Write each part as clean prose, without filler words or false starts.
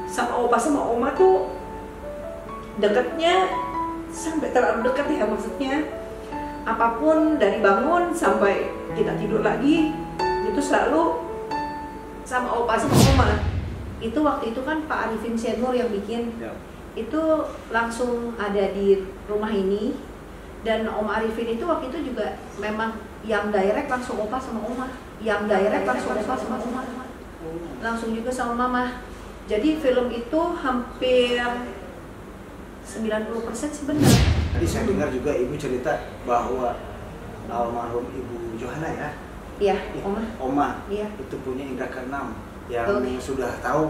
sama opa sama oma tuh deketnya sampai terlalu dekat ya, maksudnya apapun dari bangun sampai kita tidur lagi itu selalu sama opa sama oma. Itu waktu itu kan Pak Arifin Senior yang bikin ya. Itu langsung ada di rumah ini, dan Om Arifin itu waktu itu juga memang yang direct langsung opa sama oma, yang direct langsung opa sama oma, langsung juga sama mama. Jadi film itu hampir 90% sih benar. Tadi saya dengar juga ibu cerita bahwa almarhum Ibu Johana ya? Iya, Oma. Iya. Itu punya indra keenam yang sudah tahu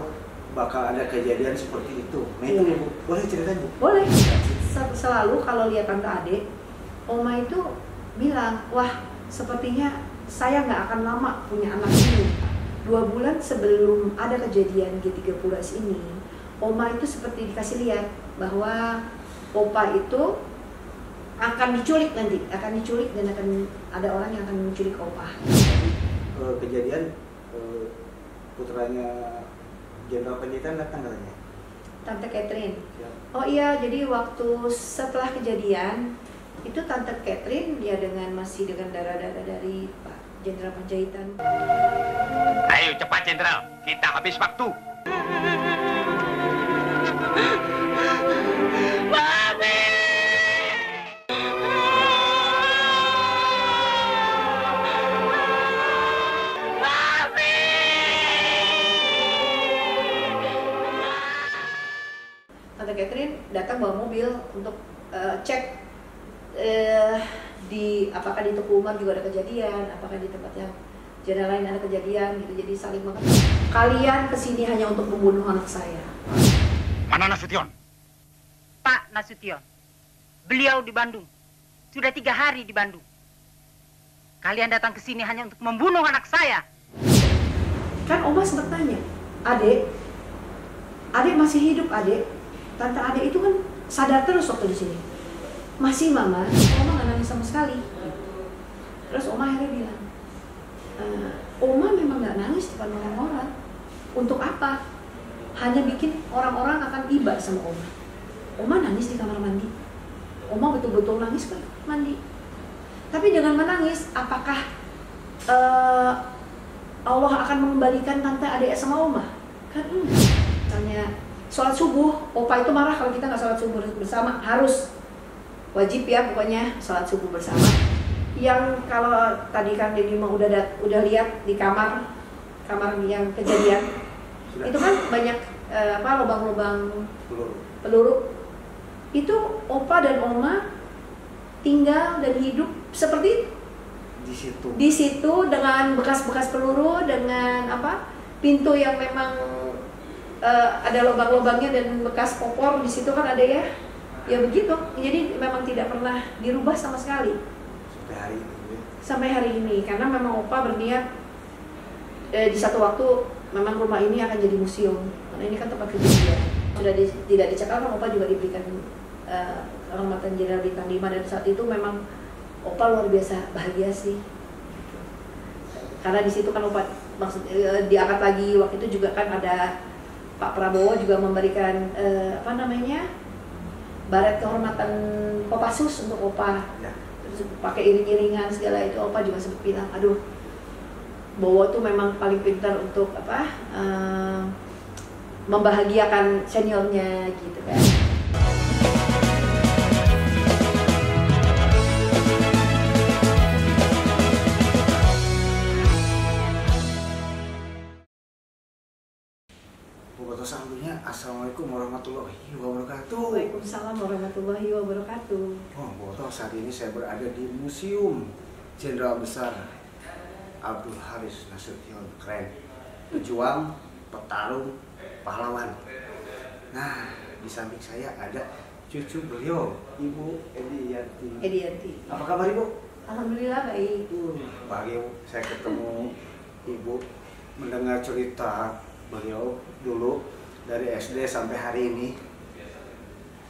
bakal ada kejadian seperti itu. Nah itu ibu, boleh ceritain bu? Boleh. Selalu kalau lihat tante Ade, Oma itu bilang, wah sepertinya saya nggak akan lama punya anak ini. 2 bulan sebelum ada kejadian G30S ini, Oma itu seperti dikasih lihat bahwa opa itu akan diculik nanti, dan akan ada orang yang akan menculik opa. Kejadian putranya Jenderal Panjaitan datang katanya? Tante Catherine. Ya. Oh iya, jadi waktu setelah kejadian itu Tante Catherine dia masih dengan darah-darah dari Pak Jenderal Panjaitan. Ayo cepat Jenderal, kita habis waktu. Mami! Mami! Tante Catherine datang bawa mobil untuk cek di apakah di Teguh Umar juga ada kejadian, apakah di tempat yang jalan lain ada kejadian gitu. Jadi saling mengatakan, kalian kesini hanya untuk membunuh anak saya. Mana Nasution? Pak Nasution, beliau di Bandung. Sudah 3 hari di Bandung. Kalian datang ke sini hanya untuk membunuh anak saya. Kan Oma sempat tanya, Adek masih hidup Adek? Tante Adek itu kan sadar terus waktu di sini. Masih Mama, Oma nggak nangis sama sekali. Terus Oma akhirnya bilang, Oma memang nggak nangis depan orang-orang. Untuk apa? Hanya bikin orang-orang akan iba sama Oma. Oma nangis di kamar mandi. Oma betul-betul nangis ke mandi. Tapi dengan menangis, apakah Allah akan mengembalikan Tante Adek sama Oma? Kan enggak. Tanya sholat subuh, Opa itu marah kalau kita nggak sholat subuh bersama. Harus wajib ya, pokoknya sholat subuh bersama. Yang kalau tadi kan Dedi mah udah lihat di kamar yang kejadian, sudah. Itu kan banyak lubang-lubang peluru. Itu Opa dan Oma tinggal dan hidup seperti itu. Di situ dengan bekas-bekas peluru, dengan pintu yang memang ada lubang-lubangnya dan bekas popor di situ kan ada ya. Ya begitu, jadi memang tidak pernah dirubah sama sekali sampai hari ini karena memang Opa berniat di satu waktu memang rumah ini akan jadi museum karena ini kan tempat kejadian. Sudah tidak dicekal kan Opa juga diberikan kehormatan Jenderal Bintang 5 dan saat itu memang Opa luar biasa bahagia sih karena di situ kan Opa diangkat lagi. Waktu itu juga kan ada Pak Prabowo juga memberikan baret kehormatan Kopassus untuk Opa ya. Terus pakai iring-iringan segala itu. Opa juga sempat bilang, aduh Bowo tuh memang paling pintar untuk membahagiakan seniornya gitu kan. Assalamualaikum warahmatullahi wabarakatuh. Waalaikumsalam warahmatullahi wabarakatuh. Oh, Boto, saat ini saya berada di Museum Jenderal Besar Abdul Haris Nasution. Keren. Pejuang, petarung, pahlawan. Nah, di samping saya ada cucu beliau, Ibu Edianti. Apa kabar Ibu? Alhamdulillah baik. Bahagia saya ketemu Ibu, mendengar cerita beliau dulu dari SD sampai hari ini,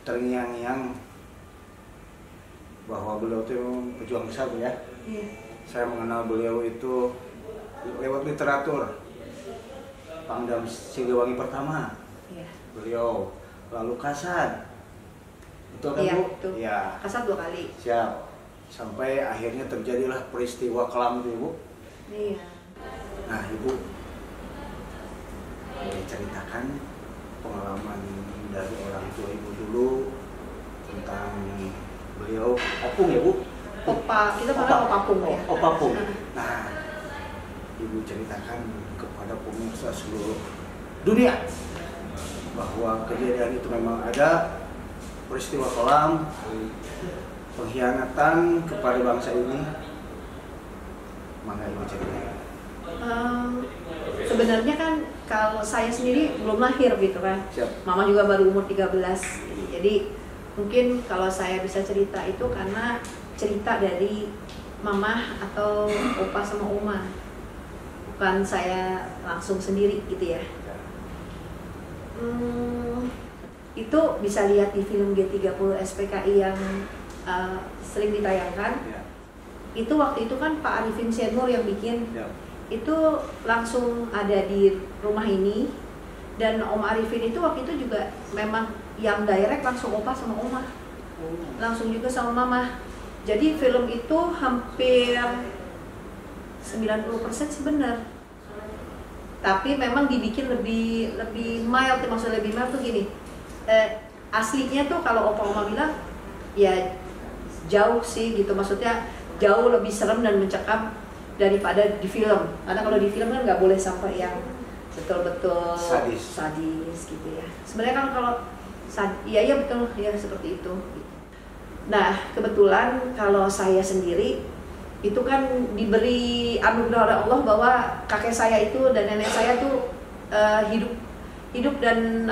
terngiang-ngiang bahwa beliau itu pejuang besar ya. Iya. Saya mengenal beliau itu lewat literatur. Pangdam Siliwangi pertama Iya. Beliau lalu kasar. Betul kan Iya, Bu? betul. Iya. Kasar 2 kali. Siap. Sampai akhirnya terjadilah peristiwa kelam itu Ibu. Iya. Nah Ibu, boleh ceritakan pengalaman dari orang tua Ibu dulu tentang beliau opung ya Bu? Opa, kita panggil Opa Pung ya. Opa Pung. Nah, Ibu ceritakan kepada pemirsa seluruh dunia bahwa kejadian itu memang ada, peristiwa kelam, pengkhianatan kepada bangsa ini. Mana Ibu ceritakan? Sebenarnya kan kalau saya sendiri belum lahir gitu kan. Siap. Mama juga baru umur 13. Jadi mungkin kalau saya bisa cerita itu karena cerita dari mama atau opa sama oma. Bukan saya langsung sendiri gitu ya. Itu bisa lihat di film G30 SPKI yang sering ditayangkan. Ya. Itu waktu itu kan Pak Arifin Senur yang bikin. Ya. Itu langsung ada di rumah ini, dan Om Arifin itu waktu itu juga memang yang direct langsung opa sama oma, langsung juga sama mama. Jadi film itu hampir 90% sih benar, tapi memang dibikin lebih mild. Maksudnya lebih mild tuh gini, aslinya tuh kalau opa oma bilang ya jauh sih gitu, maksudnya jauh lebih serem dan mencekam daripada di film. Karena kalau di film kan nggak boleh sampai yang betul-betul sadis gitu ya. Sebenarnya kan kalau iya betul ya seperti itu. Nah kebetulan kalau saya sendiri itu kan diberi anugerah oleh Allah bahwa kakek saya itu dan nenek saya tuh hidup dan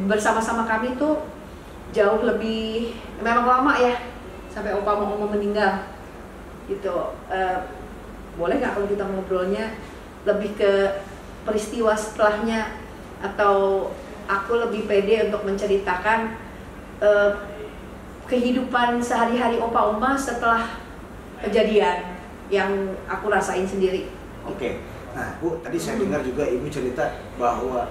bersama-sama kami tuh jauh lebih memang lama ya, sampai opa sama oma meninggal gitu. Boleh nggak kalau kita ngobrolnya lebih ke peristiwa setelahnya, atau aku lebih pede untuk menceritakan kehidupan sehari-hari opa oma setelah kejadian yang aku rasain sendiri. Oke. Nah Bu, tadi saya dengar juga Ibu cerita bahwa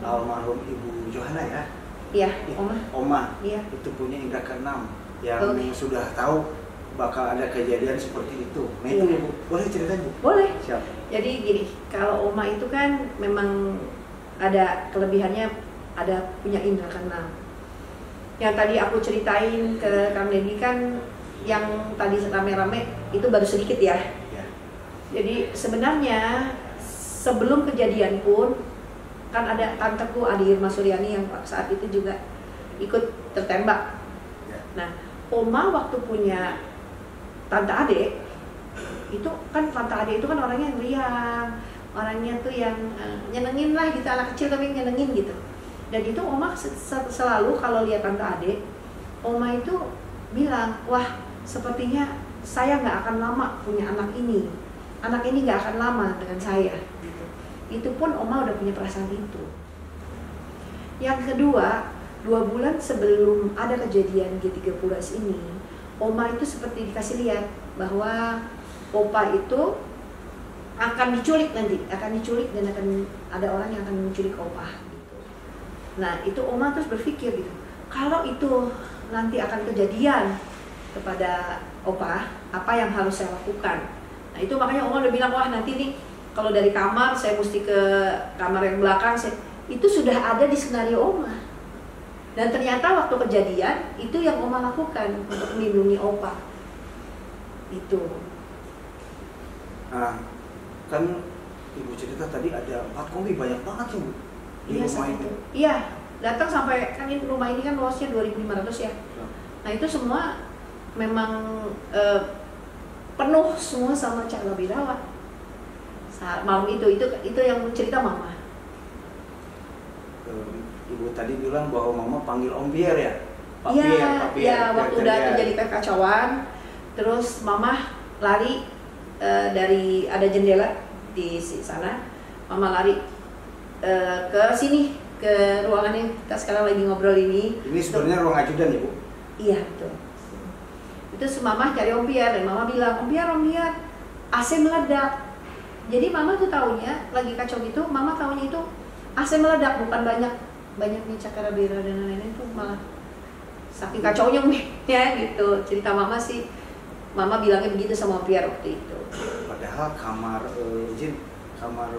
almarhum Ibu Johana ya. Iya, oma. Oma. Iya. Itu punya indera keenam yang sudah tahu bakal ada kejadian seperti itu. Nah itu Bu, boleh ceritain Bu? Boleh. Siap. Jadi gini, kalau oma itu kan memang ada kelebihannya, ada punya indera keenam. Yang tadi aku ceritain ke Kang Deddy kan, yang tadi rame-rame itu baru sedikit ya. Ya. Jadi sebenarnya sebelum kejadian pun kan ada tanteku Adi Irma Suryani yang saat itu juga ikut tertembak. Ya. Nah, oma waktu punya tante Ade, itu kan tante Ade itu kan orangnya yang riang, orangnya tuh yang nyenengin lah gitu, anak kecil tapi nyenengin gitu. Dan itu oma selalu kalau lihat tante Ade, oma itu bilang, wah sepertinya saya nggak akan lama punya anak ini nggak akan lama dengan saya gitu. Itu pun oma udah punya perasaan itu. Yang kedua, 2 bulan sebelum ada kejadian G30S ini, oma itu seperti dikasih lihat bahwa opa itu akan diculik nanti, dan akan ada orang yang akan menculik opa gitu. Nah itu oma terus berpikir gitu, kalau itu nanti akan kejadian kepada opa, apa yang harus saya lakukan? Nah itu makanya oma udah bilang, wah nanti nih kalau dari kamar saya mesti ke kamar yang belakang, itu sudah ada di skenario oma. Dan ternyata waktu kejadian itu yang oma lakukan untuk melindungi opa. Itu. Nah, kan Ibu cerita tadi ada 4 kombi, banyak banget ya Bu di Iya, rumah itu. Iya, datang sampai kan ini rumah ini kan luasnya 2.500 ya. Nah itu semua memang penuh semua sama cabai rawit. Saat malam itu yang cerita mama. Ibu tadi bilang bahwa mama panggil Om Pierre ya? Pak Iya, Pierre, waktu udah terjadi kekacauan, terus mama lari dari ada jendela di sana, mama lari ke sini, ke ruangan yang kita sekarang lagi ngobrol ini. Ini sebenarnya ruang ajudan ya Bu? Iya betul. Itu mama cari Om Pierre, dan mama bilang, Om Pierre, AC meledak. Jadi mama tuh taunya lagi kacau gitu, mama taunya itu AC meledak, bukan banyak banyak nih cakra bira dan lain-lain tuh malah saking kacaunya ya gitu. Cerita mama sih, mama bilangnya begitu sama Pierre waktu itu. Padahal kamar kamar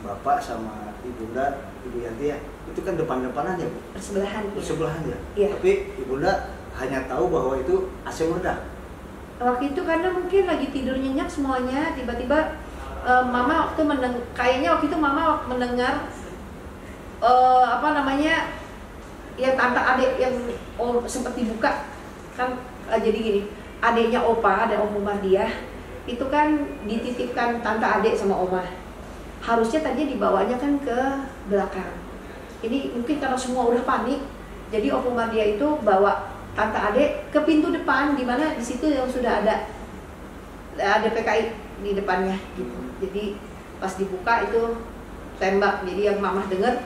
bapak sama ibunda, ibu Yanti ya, itu kan depan-depanan ya Bu? Bersebelahan. Bersebelahan ya? Iya. Tapi ibunda hanya tahu bahwa itu AC meledak. Waktu itu karena mungkin lagi tidur nyenyak semuanya, tiba-tiba mama waktu kayaknya waktu itu mama mendengar yang tante adik yang sempat dibuka kan, jadi gini, adiknya opa, ada Om Mardiah itu kan dititipkan tante adik sama oma. Harusnya tadinya dibawanya kan ke belakang. Ini mungkin karena semua udah panik, jadi Om Mardiah itu bawa tante adik ke pintu depan, di mana di situ yang sudah ada PKI di depannya gitu. Jadi pas dibuka itu tembak. Jadi yang mama dengar,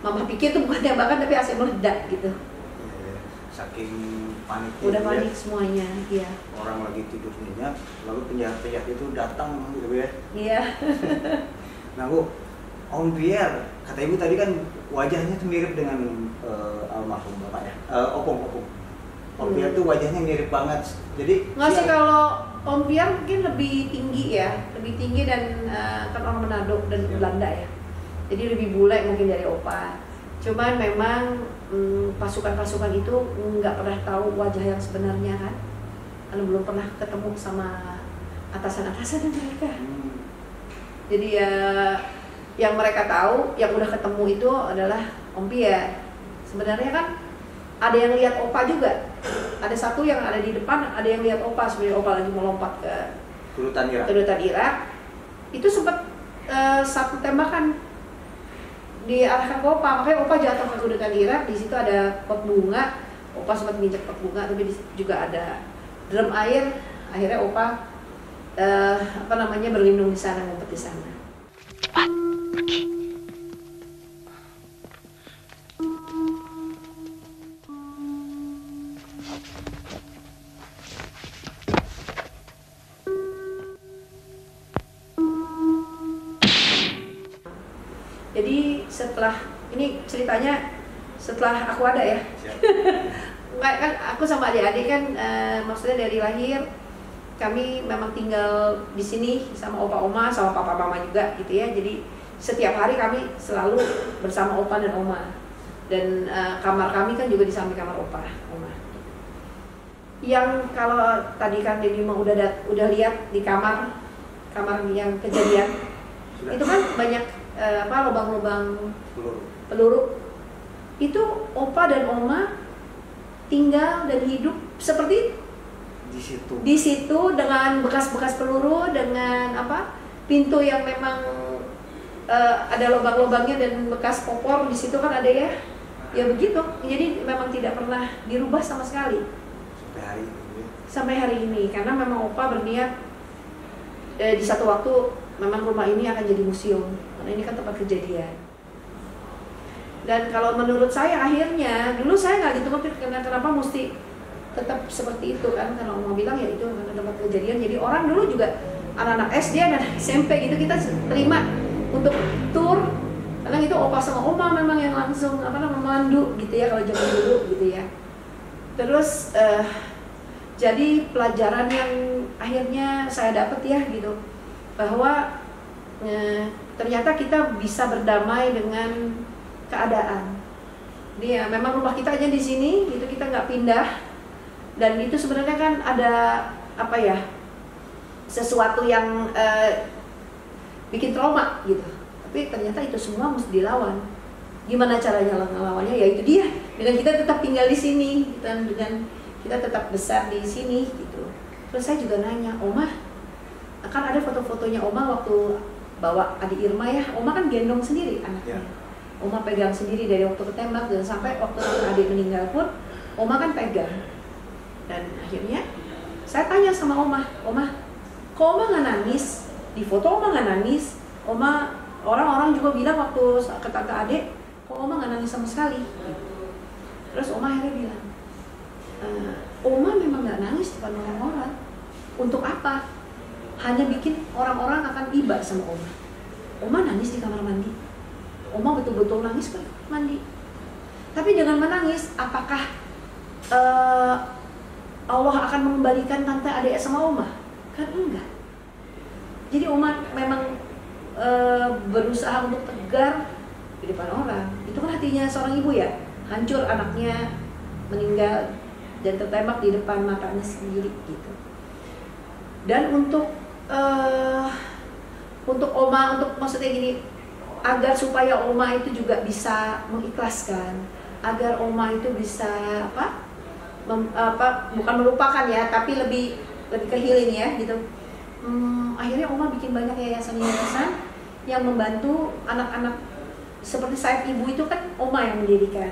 mama pikir itu bukan tembakan tapi AC meledak gitu. Saking panik. Udah panik semuanya, iya. Orang lagi tidur nyenyak, lalu penjahat-penjahat itu datang gitu ya. Iya. Nah Bu, Om Pierre, kata ibu tadi kan wajahnya tuh mirip dengan almarhum bapak ya, opung. Om Pierre tuh wajahnya mirip banget. Jadi nggak sih, kalau Om Pierre mungkin lebih tinggi ya, lebih tinggi dan kan orang Manado dan Belanda ya. Jadi lebih bule mungkin dari opa. Cuman memang pasukan-pasukan itu nggak pernah tahu wajah yang sebenarnya kan, karena belum pernah ketemu sama atasan-atasan mereka. Jadi ya yang mereka tahu, yang udah ketemu itu adalah Om Pierre. Sebenarnya kan ada yang lihat opa juga. Ada satu yang ada di depan, ada yang lihat opa, sebenarnya opa lagi melompat ke kedutaan Irak. Itu sempat satu tembakan diarahkan ke opa, makanya opa jatuh ke kedutaan Irak. Di situ ada pot bunga, opa sempat menginjak pot bunga, tapi juga ada drum air. Akhirnya opa berlindung di sana, ngumpet di sana. Cepat, pergi. Jadi setelah ini ceritanya setelah aku ada ya. Enggak kan, aku sama adik-adik kan maksudnya dari lahir kami memang tinggal di sini sama opa oma sama papa mama juga gitu ya. Jadi setiap hari kami selalu bersama opa dan oma. Dan kamar kami kan juga di samping kamar opa oma. Yang kalau tadi kan Dedi mau udah lihat di kamar yang kejadian itu kan banyak lubang-lubang peluru. Itu opa dan oma tinggal dan hidup seperti itu. Di situ dengan bekas-bekas peluru, dengan pintu yang memang ada lubang-lubangnya dan bekas popor di situ kan ada ya begitu. Jadi memang tidak pernah dirubah sama sekali sampai hari ini karena memang opa berniat di satu waktu memang rumah ini akan jadi museum karena ini kan tempat kejadian. Dan kalau menurut saya akhirnya dulu saya nggak gitu ngerti kenapa mesti tetap seperti itu kan, karena Oma bilang ya itu karena tempat kejadian. Jadi orang dulu juga anak-anak SD dan SMP gitu kita terima untuk tur karena itu opa sama oma memang yang langsung memandu gitu ya kalau zaman dulu gitu ya. Terus jadi pelajaran yang akhirnya saya dapat ya gitu bahwa ternyata kita bisa berdamai dengan keadaan. Dia memang rumah kita aja di sini gitu, kita nggak pindah. Dan itu sebenarnya kan ada sesuatu yang bikin trauma gitu. Tapi ternyata itu semua mesti dilawan. Gimana caranya ngelawannya? Ya itu dia. Dengan kita tetap tinggal di sini dan dengan kita tetap besar di sini gitu. Terus saya juga nanya, Oma, kan ada foto-fotonya Oma waktu bawa adik Irma ya. Oma kan gendong sendiri anaknya. Oma pegang sendiri dari waktu ketembak dan sampai waktu adik meninggal pun Oma kan pegang. Dan akhirnya saya tanya sama Oma, kok Oma nggak nangis? Di foto Oma nggak nangis. Orang-orang juga bilang waktu ke tante adik, kok Oma nggak nangis sama sekali? Terus Oma akhirnya bilang, Oma memang nggak nangis depan orang-orang. Untuk apa? Hanya bikin orang-orang akan iba sama Oma. Oma nangis di kamar mandi. Oma betul-betul nangis ke mandi. Tapi dengan menangis, apakah Allah akan mengembalikan tante, adik sama oma? Kan enggak. Jadi oma memang berusaha untuk tegar di depan orang. Itu kan hatinya seorang ibu ya. Hancur anaknya meninggal dan tertembak di depan matanya sendiri gitu. Dan untuk oma, untuk maksudnya gini, agar supaya oma itu juga bisa mengikhlaskan, agar oma itu bisa bukan melupakan ya, tapi lebih ke healing ya gitu. Akhirnya oma bikin banyak yayasan-yayasan yang membantu anak-anak seperti Sayap Ibu itu kan oma yang mendirikan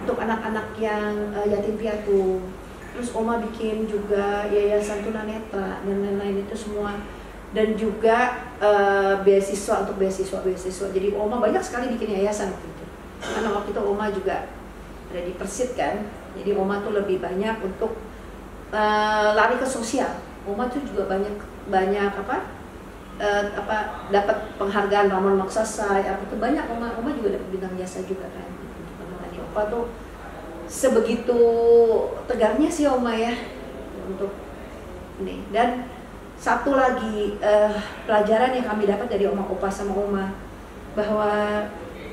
untuk anak-anak yang yatim piatu. Terus oma bikin juga yayasan tunanetra dan lain-lain itu semua, dan juga beasiswa untuk beasiswa. Jadi oma banyak sekali bikin yayasan waktu itu. Karena waktu itu oma juga ada di Persit kan. Jadi oma tuh lebih banyak untuk lari ke sosial. Oma tuh juga banyak dapat penghargaan Ramon Maksasai, itu banyak oma juga dapat bintang jasa juga kan. Menangani opa tuh sebegitu tegarnya sih oma ya untuk ini. Dan satu lagi pelajaran yang kami dapat dari oma opa sama oma, bahwa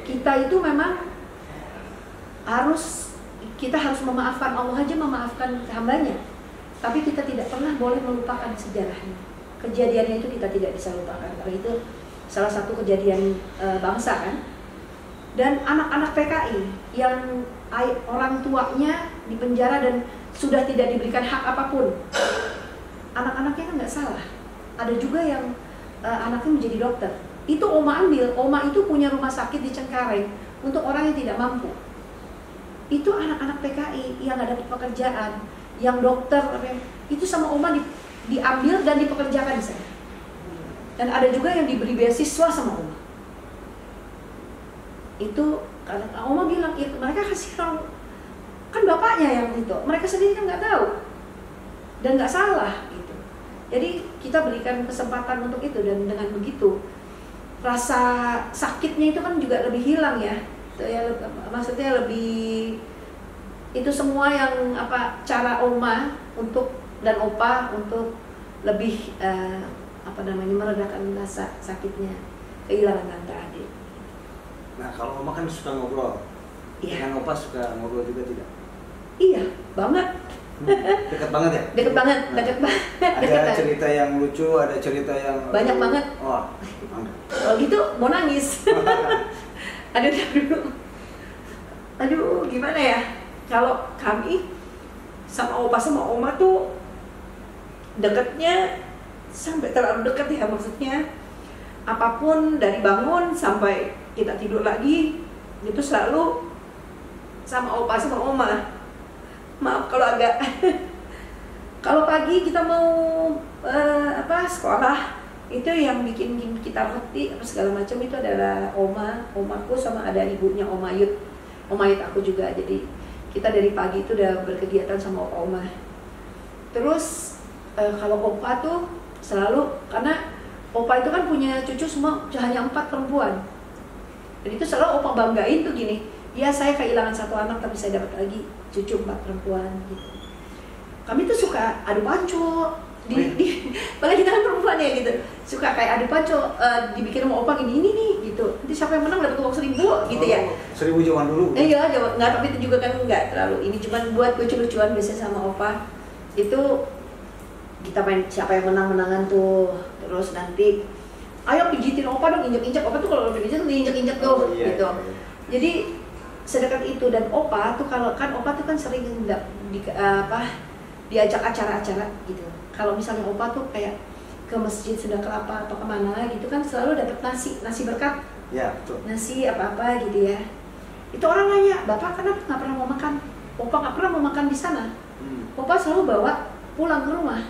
kita itu memang kita harus memaafkan. Allah aja memaafkan hambanya, tapi kita tidak pernah boleh melupakan sejarahnya. Kejadiannya itu kita tidak bisa lupakan, karena itu salah satu kejadian bangsa kan. Dan anak-anak PKI yang orang tuanya dipenjara dan sudah tidak diberikan hak apapun, anak-anaknya kan nggak salah. Ada juga yang anaknya menjadi dokter. Itu oma ambil. Oma itu punya rumah sakit di Cengkareng untuk orang yang tidak mampu. Itu anak-anak PKI yang nggak dapat pekerjaan, yang dokter, itu sama oma diambil dan dipekerjakan di sana. Dan ada juga yang diberi beasiswa sama oma. Itu karena oma bilang, ya mereka kasih orang, kan bapaknya yang itu, mereka sendiri kan nggak tahu dan nggak salah gitu. Jadi kita berikan kesempatan untuk itu, dan dengan begitu rasa sakitnya itu kan juga lebih hilang ya. Maksudnya lebih, itu semua yang cara oma untuk dan opa untuk lebih meredakan rasa sakitnya kehilangan tante adik. Nah, kalau oma kan suka ngobrol, Iya. dengan opa suka ngobrol juga tidak? Iya, banget. Dekat banget ya? Deket banget. Ada cerita yang lucu, ada cerita yang banyak banget. Wah, gimana? Kalau gitu mau nangis. Aduh, gimana ya? Kalau kami sama opa sama oma tuh dekatnya sampai terlalu dekat ya, maksudnya apapun dari bangun sampai kita tidur lagi itu selalu sama opa sama oma. Maaf kalau agak kalau pagi kita mau sekolah, itu yang bikin kita ngerti segala macam itu adalah omaku sama ada ibunya Om Ayut aku juga. Jadi kita dari pagi itu udah berkegiatan sama oma. Terus kalau opa tuh selalu, karena opa itu kan punya cucu semua hanya 4 perempuan. Dan itu selalu opa banggain tuh gini, ya saya kehilangan 1 anak tapi saya dapat lagi cucu 4 perempuan gitu. Kami tuh suka adu panco, padahal kita kan perempuan ya gitu, suka kayak adu panco, dibikin sama opa gini, ini nih gitu, nanti siapa yang menang dapat uang 1.000 gitu ya. 1.000 zaman dulu? Iya, nggak, tapi itu juga kan nggak terlalu ini, cuman buat lucu-lucuan biasanya sama opa. Itu kita main siapa yang menang-menangan tuh, terus nanti ayo pijitin opa dong, injek-injek. Opa tuh kalau udah pijit tuh diinjek-injek tuh gitu. Jadi sedekat itu. Dan opa tuh kalau kan opa tuh kan sering diajak acara-acara gitu. Kalau misalnya opa tuh kayak ke masjid Sunda Kelapa atau kemana gitu kan selalu dapat nasi berkat. Ya, betul. Nasi apa-apa gitu ya. Itu orang nanya, "Bapak kenapa nggak pernah mau makan?" Opa nggak pernah mau makan di sana. Opa selalu bawa pulang ke rumah.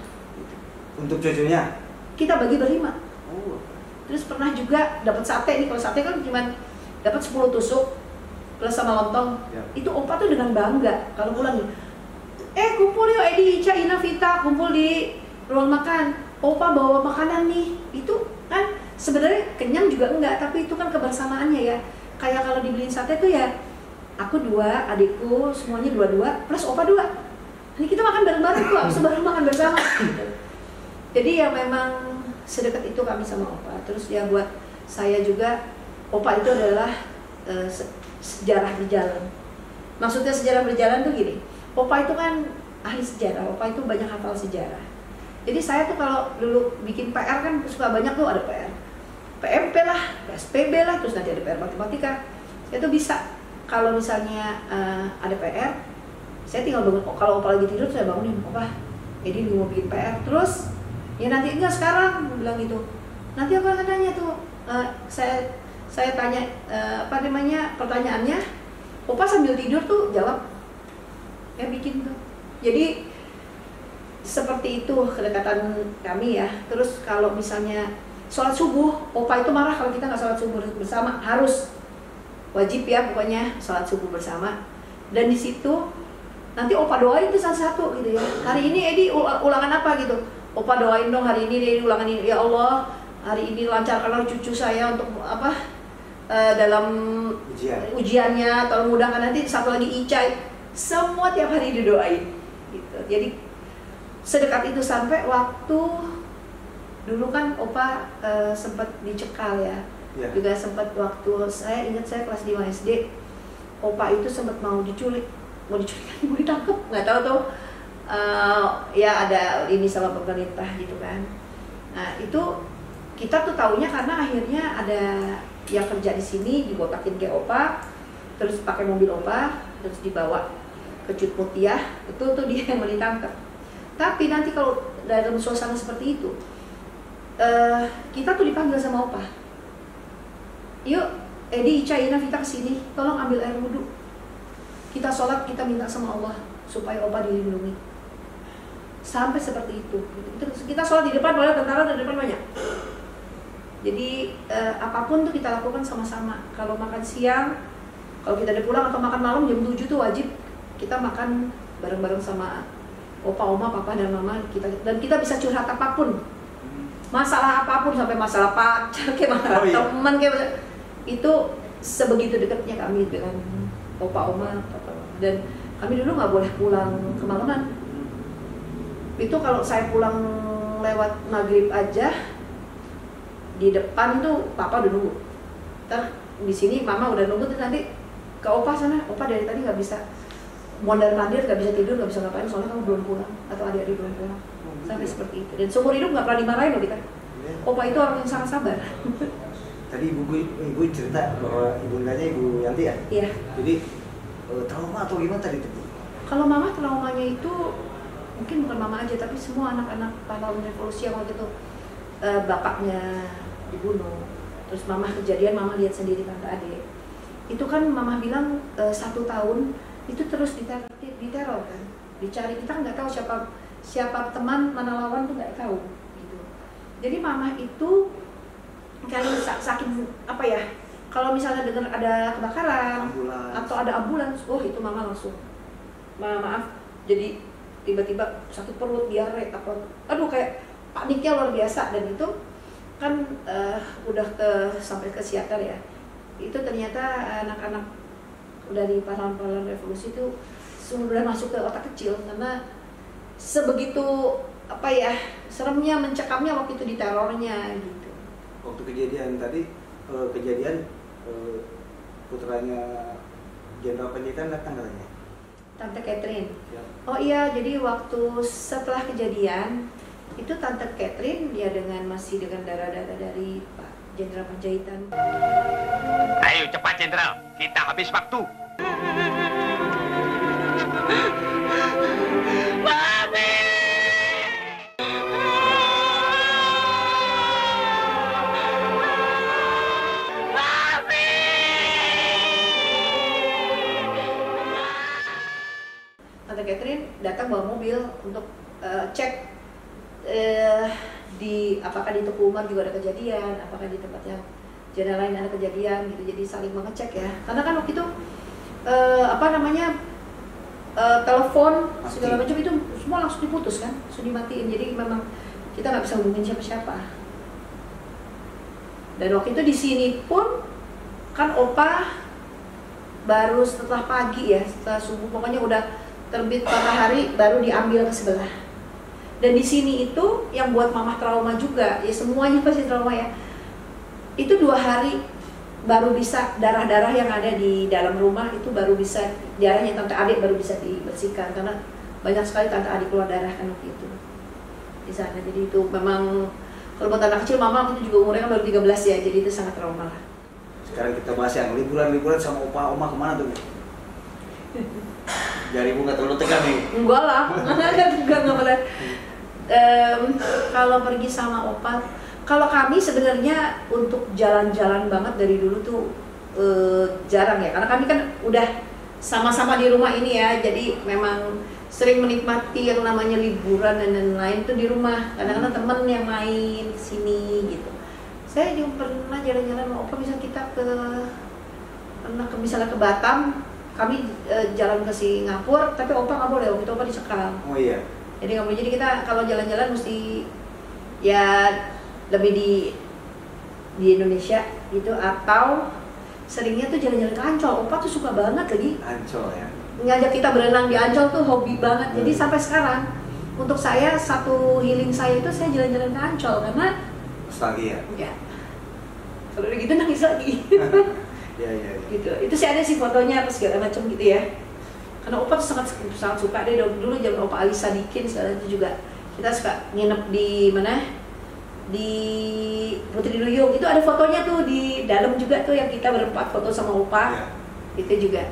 Untuk cucunya? Kita bagi berlima. Oh. Terus pernah juga dapat sate nih. Kalau sate kan cuma dapat 10 tusuk plus sama lontong. Ya. Itu opa tuh dengan bangga kalau pulang nih. Kumpul yuk Edi, Ica, Ina, Vita, kumpul di ruang makan. Opa bawa makanan nih. Itu kan sebenarnya kenyang juga enggak, tapi itu kan kebersamaannya ya. Kayak kalau dibeliin sate tuh ya aku 2, adikku semuanya 2-2, plus opa 2. Jadi kita makan bareng-bareng tuh, habis baru makan bersama gitu. Jadi ya memang sedekat itu kami sama opa. Terus ya buat saya juga, opa itu adalah sejarah berjalan. Maksudnya sejarah berjalan tuh gini, opa itu kan ahli sejarah, opa itu banyak hafal sejarah. Jadi saya tuh kalau dulu bikin PR kan suka banyak tuh, ada PR PMP lah, PSPB lah, terus nanti ada PR matematika. Saya tuh bisa, kalau misalnya ada PR, saya tinggal bangun, kalau opa lagi tidur saya bangunin, opa, jadi mau bikin PR, terus ya nanti enggak sekarang, bilang gitu. Nanti apa katanya tuh, saya tanya pertanyaannya, opa sambil tidur tuh jawab, ya bikin tuh. Jadi seperti itu kedekatan kami ya. Terus kalau misalnya sholat subuh, opa itu marah kalau kita nggak sholat subuh bersama, harus wajib ya pokoknya sholat subuh bersama. Dan di situ nanti opa doain tuh satu-satu gitu ya. Hari ini Edi ulangan apa gitu, opa doain dong hari ini Edi ulangan ini, ya Allah hari ini lancarkanlah cucu saya untuk dalam ujiannya, tolong mudahkan. Nanti satu lagi Icai, semua tiap hari didoain gitu. Jadi sedekat itu sampai waktu dulu kan opa sempat dicekal ya. Juga sempat waktu saya ingat saya kelas 5 SD, opa itu sempat mau diculik, mau ditangkap, nggak tahu tuh ya ada ini sama pemerintah gitu kan. Nah itu kita tuh taunya karena akhirnya ada yang kerja di sini dibotakin kayak opa, terus pakai mobil opa, terus dibawa ke Cut Mutia, itu tuh dia yang mau ditangkap. Tapi nanti kalau dalam suasana seperti itu, kita tuh dipanggil sama opa, yuk Edi, Ica, Ina, Vita kesini, tolong ambil air wudhu. Kita sholat, kita minta sama Allah supaya opa dilindungi. Sampai seperti itu. Kita sholat di depan, padahal tentara di depan banyak. Jadi apapun tuh kita lakukan sama-sama. Kalau makan siang, kalau kita udah pulang atau makan malam jam 7 tuh wajib kita makan bareng-bareng sama opa, oma, papa, dan mama kita. Dan kita bisa curhat apapun, masalah apapun, sampai masalah pacar, kayak masalah teman, kayak itu sebegitu dekatnya kami dengan opa, oma, papa. Dan kami dulu nggak boleh pulang kemalaman. Itu kalau saya pulang lewat maghrib aja, di depan tuh papa udah nunggu. Ntar di sini mama udah nunggu, terus nanti ke opa sana, opa dari tadi nggak bisa mondar-mandir, nggak bisa tidur, nggak bisa ngapain soalnya kamu belum pulang atau adik-adik belum pulang. Sampai seperti itu. Dan seumur hidup nggak pernah dimarahin loh kita. Opa itu orang yang sangat sabar. Tadi ibu cerita bahwa ibundanya Ibu Yanti ya? Iya. Jadi trauma atau gimana tadi tuh? Kalau mama traumanya itu mungkin bukan mama aja, tapi semua anak-anak pahlawan revolusi yang waktu itu bapaknya dibunuh. Terus mama kejadian, mama lihat sendiri tante adik. Itu kan mama bilang 1 tahun itu terus diteror kan, dicari. Kita nggak tahu siapa teman, mana lawan tuh nggak tahu gitu. Jadi mama itu kayak saking apa ya, kalau misalnya dengar ada kebakaran atau ada ambulans, oh itu mama langsung maaf, jadi tiba-tiba sakit perut, diare, apa, aduh kayak paniknya luar biasa. Dan itu kan udah sampai ke psikiater ya. Itu ternyata anak-anak dari pahlawan-pahlawan revolusi itu sudah masuk ke otak kecil, karena sebegitu apa ya, seremnya, mencekamnya waktu itu diterornya gitu. Waktu kejadian tadi, putranya Jenderal Panjaitan datang katanya? Tante Catherine. Ya. Oh iya, jadi waktu setelah kejadian itu Tante Catherine dia masih dengan darah-darah dari Pak Jenderal Panjaitan. Ayo cepat Jenderal, kita habis waktu. Mami! Tante Catherine datang bawa mobil untuk cek apakah di Teguh Umar juga ada kejadian, apakah di tempat yang zona lain ada kejadian gitu. Jadi saling mengecek ya. Karena kan waktu itu telepon segala macam itu semua langsung diputus kan, langsung dimatiin. Jadi memang kita nggak bisa hubungin siapa-siapa. Dan waktu itu di sini pun kan opa baru setelah pagi ya, setelah subuh pokoknya udah terbit matahari baru diambil ke sebelah. Dan di sini itu yang buat mama trauma juga, ya semuanya pasti trauma ya. Itu 2 hari baru bisa darah-darah yang ada di dalam rumah itu baru bisa, darahnya tante adik baru bisa dibersihkan karena banyak sekali tante adik keluar darah kan waktu itu di sana. Jadi itu memang kalau buat anak kecil, mama waktu itu juga umurnya kan baru 13 ya, jadi itu sangat trauma lah. Sekarang kita bahas yang liburan sama opa oma kemana tuh Bu? Jarimu nggak terlalu tegang nih? Enggak lah, enggak boleh. Kalau pergi sama opa, kalau kami sebenarnya untuk jalan-jalan banget dari dulu tuh jarang ya, karena kami kan udah sama-sama di rumah ini ya, jadi memang sering menikmati yang namanya liburan dan lain-lain tuh di rumah. Kadang-kadang temen yang main kesini gitu. Saya juga pernah jalan-jalan sama opa, misalnya kita misalnya ke Batam, kami jalan ke Singapura, tapi opa nggak boleh, waktu itu opa dicekal. Oh iya. Jadi nggak boleh. Jadi kita kalau jalan-jalan mesti ya lebih di Indonesia gitu, atau seringnya tuh jalan-jalan ke Ancol. Opa tuh suka banget lagi. Ancol ya. Ngajak kita berenang di Ancol tuh hobi banget. Jadi sampai sekarang untuk saya satu healing saya itu saya jalan-jalan ke Ancol karena nostalgia. Ya. Kalau udah gitu nangis lagi. Iya. Gitu. Itu sih ada sih fotonya apa segala macam gitu ya. Karena opa tuh sangat suka deh dulu zaman opa Ali Sadikin segala itu juga. Kita suka nginep di mana? Di Putri Duyung. Itu ada fotonya tuh di dalam juga tuh yang kita berempat foto sama opa. Ya. Itu juga.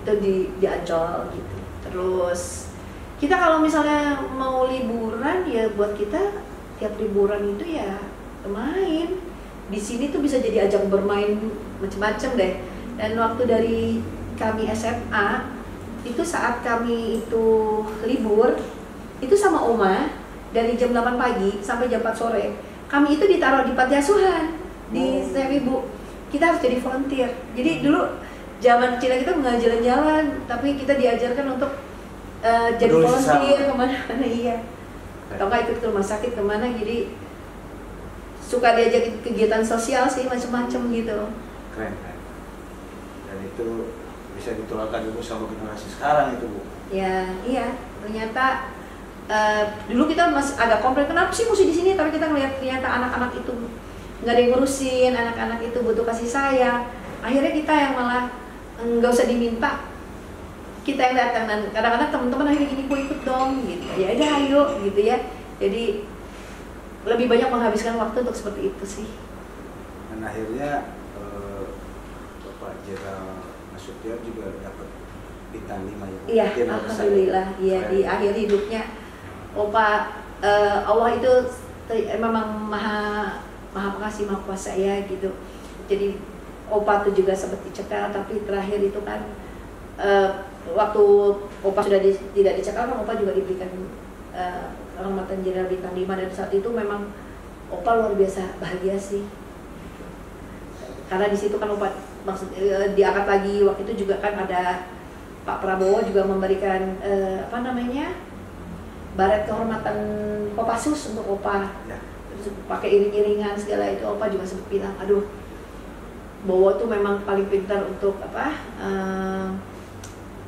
Itu di Ancol gitu. Terus kita kalau misalnya mau liburan ya buat kita tiap liburan itu ya main. Di sini tuh bisa jadi ajang bermain macam-macam deh. Dan waktu dari kami SMA itu saat kami itu libur itu sama oma dari jam 8 pagi sampai jam 4 sore kami itu ditaruh di panti asuhan di Seribu. Kita harus jadi volunteer. Jadi dulu zaman kecil kita nggak jalan-jalan, tapi kita diajarkan untuk jadi volunteer kemana-mana. Iya. Atau nggak ikut ke rumah sakit kemana. Jadi suka diajak kegiatan sosial sih macam-macam gitu. Keren. Dan itu bisa ditularkan juga sama generasi sekarang itu Bu. Ya, iya. Ternyata dulu kita masih agak komplain, kenapa sih mesti di sini? Tapi kita ngeliat ternyata anak-anak itu nggak ada yang ngurusin, anak-anak itu butuh kasih sayang. Akhirnya kita yang malah nggak usah diminta, kita yang datang. Dan kadang-kadang teman-teman akhirnya gini, gue ikut dong, gitu. Ya udah, ayo, gitu ya. Jadi lebih banyak menghabiskan waktu untuk seperti itu sih. Dan akhirnya Bapak Jenderal Nasution juga dapat bintang 5 ya. Iya, alhamdulillah. Iya, di akhir hidupnya opa Allah itu memang maha pengasih, maha kuasa ya gitu. Jadi opa tuh juga sempat dicekal, tapi terakhir itu kan waktu opa sudah tidak dicekal kan opa juga diberikan kehormatan Jenderal bintang 5, dan saat itu memang opa luar biasa bahagia sih. Karena di situ kan opa diangkat lagi, waktu itu juga kan ada Pak Prabowo juga memberikan baret kehormatan Kopassus untuk opa. Ya. Terus pakai iring-iringan segala itu, opa juga sempat bilang, aduh, Bowo tuh memang paling pintar untuk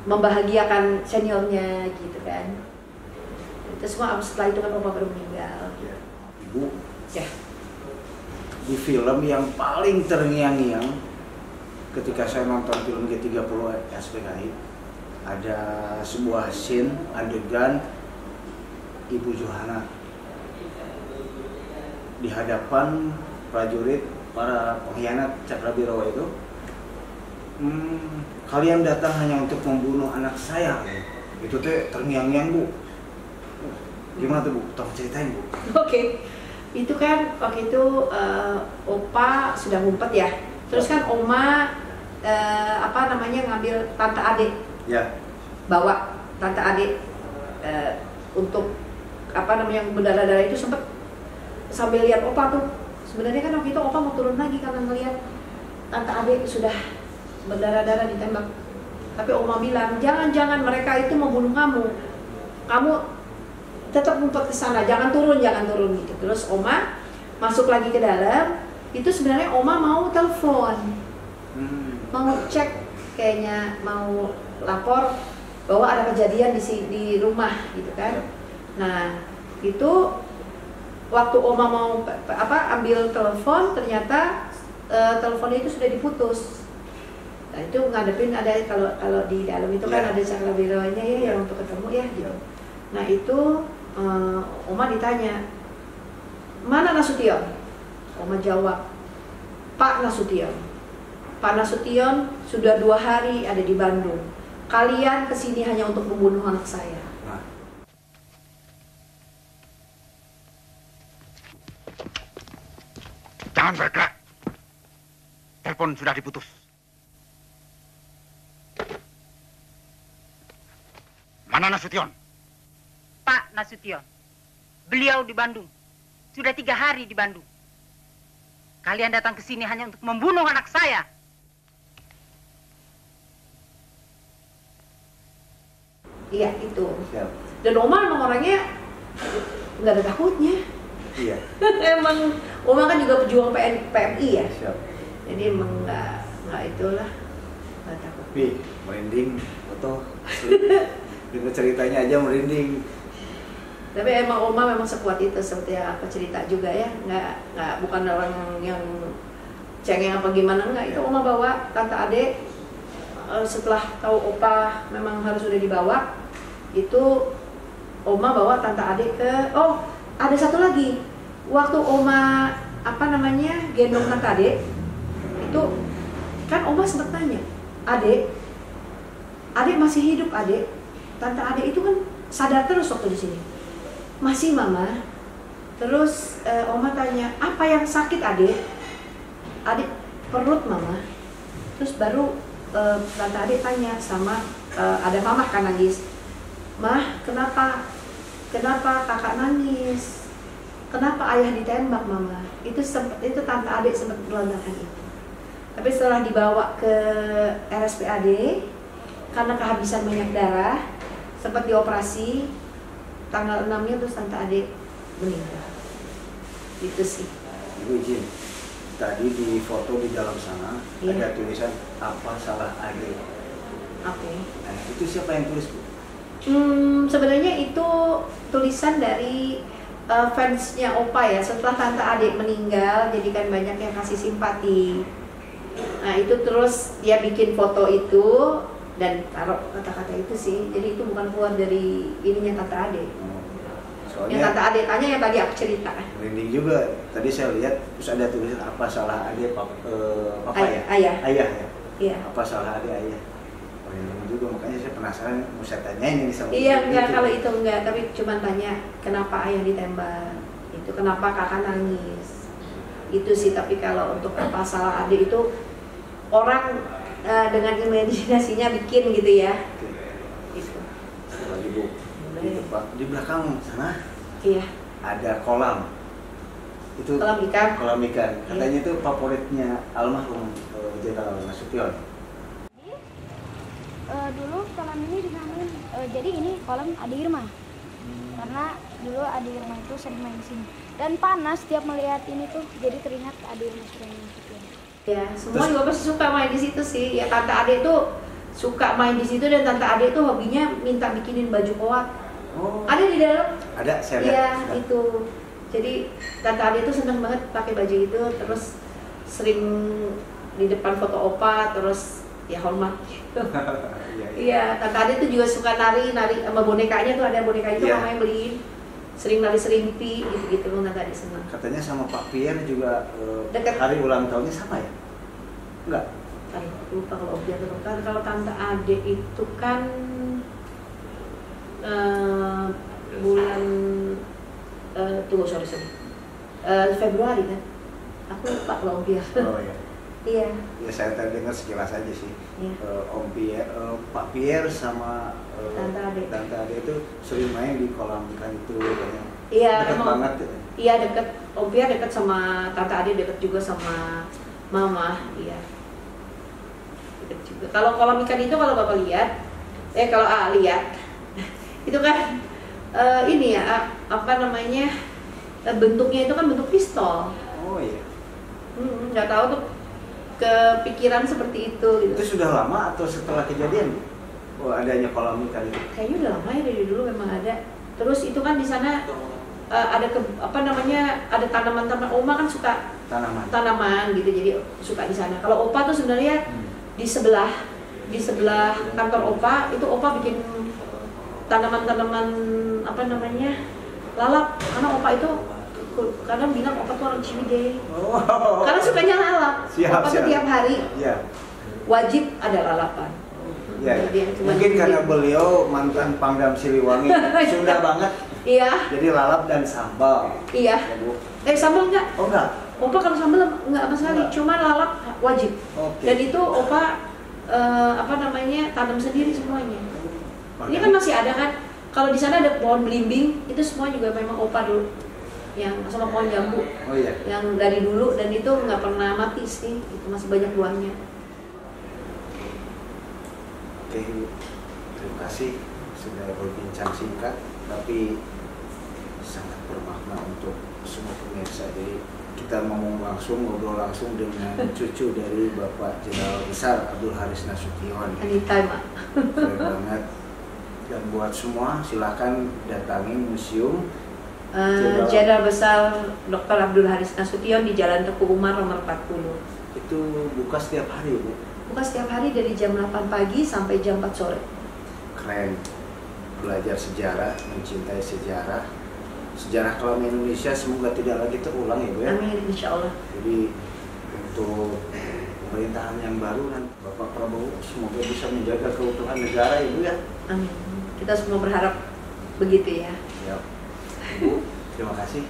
membahagiakan seniornya gitu kan. Terus semua setelah itu kan opa baru meninggal. Ya. Ibu. Ya. Di film yang paling terngiang-ngiang ketika saya nonton film G30 SPKI, ada sebuah scene adegan Ibu Johana di hadapan prajurit para pengkhianat Cakrabirawa itu. Kalian datang hanya untuk membunuh anak saya. Itu teh terngiang-ngiang Bu. Gimana tuh Bu? Tolong ceritain Bu. Oke. Itu kan waktu itu opa sudah ngumpet ya. Terus kan oma ngambil tante adik. Ya. Bawa tante adik untuk berdarah-darah itu sempat sambil lihat opa tuh. Sebenarnya kan waktu itu opa mau turun lagi karena melihat tante adik sudah berdarah-darah ditembak. Tapi oma bilang, jangan mereka itu mau bunuh kamu. Kamu tetap ngumpet ke sana, jangan turun gitu. Terus oma masuk lagi ke dalam. Itu sebenarnya oma mau telepon, mau cek kayaknya mau lapor bahwa ada kejadian di rumah gitu kan. Nah itu waktu Oma mau ambil telepon, ternyata teleponnya itu sudah diputus. Nah itu ngadepin ada kalau di dalam itu kan ada cara bironya ya untuk ketemu ya gitu. Nah itu Oma ditanya, mana Nasution? Oma jawab, Pak Nasution. Pak Nasution sudah 2 hari ada di Bandung. Kalian kesini hanya untuk membunuh anak saya. Jangan bergerak. Telepon sudah diputus. Mana Nasution? Pak Nasution, beliau di Bandung. Sudah 3 hari di Bandung. Kalian datang ke sini hanya untuk membunuh anak saya. Iya itu. Siap. Dan Oma emang orangnya nggak ada takutnya. Iya. Emang Oma kan juga pejuang PMI ya. Siap. Jadi emang nggak itulah, nggak takut. Pi, merinding, foto. Dengar ceritanya aja merinding. Tapi emang Oma memang sekuat itu seperti yang aku cerita juga ya. Nggak bukan orang yang cengeng apa gimana, enggak. Itu Oma bawa tante Ade setelah tahu Opa memang harus sudah dibawa, itu Oma bawa tante Ade ke, oh ada satu lagi, waktu Oma gendong tante Ade, itu kan Oma sempat tanya, Ade masih hidup Ade? Tante Ade itu kan sadar terus waktu di sini, masih Mama. Terus Oma tanya, apa yang sakit Ade? Ade perut Mama. Terus baru Tante Ade tanya sama ada Mama kan nangis, Mah kenapa kakak nangis? Kenapa ayah ditembak Mama? Itu Tante Ade sempat melontarkan itu. Tapi setelah dibawa ke RSPAD karena kehabisan banyak darah, sempat dioperasi tanggal 6-nya, terus Tante Ade meninggal. Itu sih. Ibu izin, tadi di foto di dalam sana ada tulisan apa salah Ade. Oke. Nah, itu siapa yang tulis, Bu? Sebenarnya itu tulisan dari fansnya Opa ya. Setelah Tante Ade meninggal, jadi kan banyak yang kasih simpati. Nah itu terus dia bikin foto itu dan taruh kata-kata itu sih. Jadi itu bukan keluar dari ininya Tante Ade. Soalnya Yang Tante Ade tanya yang tadi aku cerita kan. merinding juga. Tadi saya lihat terus ada tulisan apa salah Ade papa ya? Ayah. Ayah ya. Iya. Apa salah Ade ayah? Merinding juga, makanya saya penasaran mau saya tanyain ini sama Iya ibu enggak, gitu. kalau itu enggak, tapi cuma tanya kenapa ayah ditembak. Itu kenapa kakak nangis. Itu sih, tapi kalau untuk apa salah adik itu orang dengan imajinasinya bikin gitu ya. Oke. Itu. Satu lagi, Bu. Di depan, di belakang sana Iya. ada kolam. Itu Kolam ikan. kolam ikan. Katanya itu favoritnya almarhum Jenderal Nasution. Dulu kolam ini dinamain, jadi ini kolam Ade Irma. Karena dulu Ade Irma itu sering main di sini. Dan panas setiap melihat ini tuh, jadi teringat Ade Irma sering main di situ. Ya, semua juga pasti suka main di situ sih. Ya Tante Ade tuh suka main di situ, dan Tante Ade tuh hobinya minta bikinin baju koat. Oh. Ada di dalam. Ada, saya lihat. Iya, Sudah. itu. Jadi Tante Ade tuh seneng banget pakai baju itu, terus sering di depan foto Opa, terus ya hormat gitu. Iya, iya. Iya, Tante Ade tuh juga suka nari sama bonekanya tuh, ada boneka itu Iya. mamanya beliin. Sering nari serimpi gitu-gitu loh, Tante Ade seneng. Katanya sama Pak Pierre juga Dekat. hari ulang tahunnya sama ya? Enggak? Aduh, lupa kalau dia kan kalau Tante Ade itu kan bulan sorry Februari kan. Aku lupa kalau dia. Oh iya. Iya. Ya saya tadi dengar sekilas aja sih. Iya. Om Pierre, Pak Pierre sama Tante Ade. itu sering main di kolam ikan itu katanya. Iya, Dekat emang. banget. Iya, deket. Om Pia deket sama Tante Ade, deket juga sama Mama. Iya. Deket juga. Kalau kolam ikan itu kalau Bapak lihat, kalau lihat, itu kan ini ya, apa namanya, bentuknya itu kan bentuk pistol. Oh iya. Nggak tahu tuh kepikiran seperti itu gitu. Itu sudah lama atau setelah kejadian? Oh, adanya kolam ikan itu. Kayaknya udah lama ya, dari dulu memang ada. Terus itu kan di sana ada ada tanaman-tanaman. Oma kan suka tanaman gitu, jadi suka di sana. Kalau Opa tuh sebenarnya di sebelah kantor Opa itu Opa bikin tanaman-tanaman lalap, karena Opa itu kadang bilang Opa tuh orang Ciwidey. Karena sukanya lalap. Opa tuh tiap hari wajib ada lalapan. Ya, mungkin karena beliau mantan Pangdam Siliwangi, Sunda banget. Iya. Jadi lalap dan sambal. Iya. Ya, Bu. Sambal enggak? Oh enggak. Opa kalau sambal enggak sama sekali, cuma lalap wajib. Dan itu Opa tanam sendiri semuanya. Ini kan masih ada kan? Kalau di sana ada pohon belimbing, itu semua juga memang Opa dulu. Yang sama pohon jambu. Oh iya. Yang dari dulu, dan itu nggak pernah mati sih. Itu masih banyak buahnya. Oke, Ibu. Terima kasih sudah berbincang singkat, tapi sangat bermakna untuk semua pemirsa. Jadi kita ngobrol langsung dengan cucu dari Bapak Jenderal Besar Abdul Haris Nasution. Anytime, Mak. Keren banget. Dan buat semua silakan datangi museum Jenderal Besar Dr. Abdul Haris Nasution di Jalan Teguh Umar nomor 40. Itu buka setiap hari, Bu? Buka setiap hari dari jam 8 pagi sampai jam 4 sore. Keren. Belajar sejarah, mencintai sejarah. Sejarah kelam Indonesia semoga tidak lagi terulang ya, Bu ya. Amin, insya Allah. Jadi untuk pemerintahan yang baru kan Bapak Prabowo semoga bisa menjaga keutuhan negara ya, Bu ya. Amin. Kita semua berharap begitu ya. Ya. Ibu, terima kasih.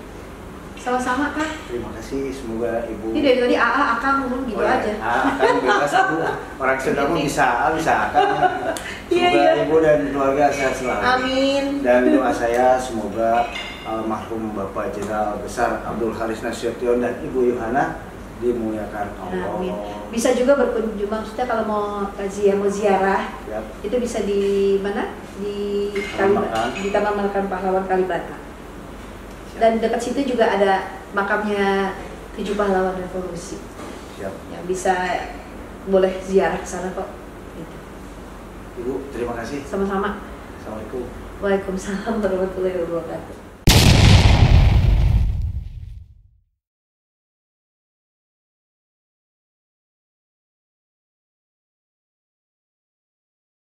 Sama-sama, Kak. Terima kasih, semoga Ibu. Ini dari tadi Akang ngomong gitu aja. Akang bebas, Bu. Orang Sunda mah bisa Akang. Iya, Semoga iya. Ibu dan keluarga sehat selalu. Amin. Dan doa saya semoga almarhum Bapak Jenderal Besar Abdul Haris Nasution dan Ibu Yohana dimuliakan Allah. Amin. Bisa juga berkunjung, maksudnya kalau mau mau ziarah, Ya. itu bisa di mana? Di Taman Makam Pahlawan Kalibata. Dan dekat situ juga ada makamnya 7 pahlawan revolusi. Siap. Yang bisa boleh ziarah ke sana kok. Gitu. Ibu, terima kasih. Sama-sama. Assalamualaikum. Waalaikumsalam warahmatullahi wabarakatuh.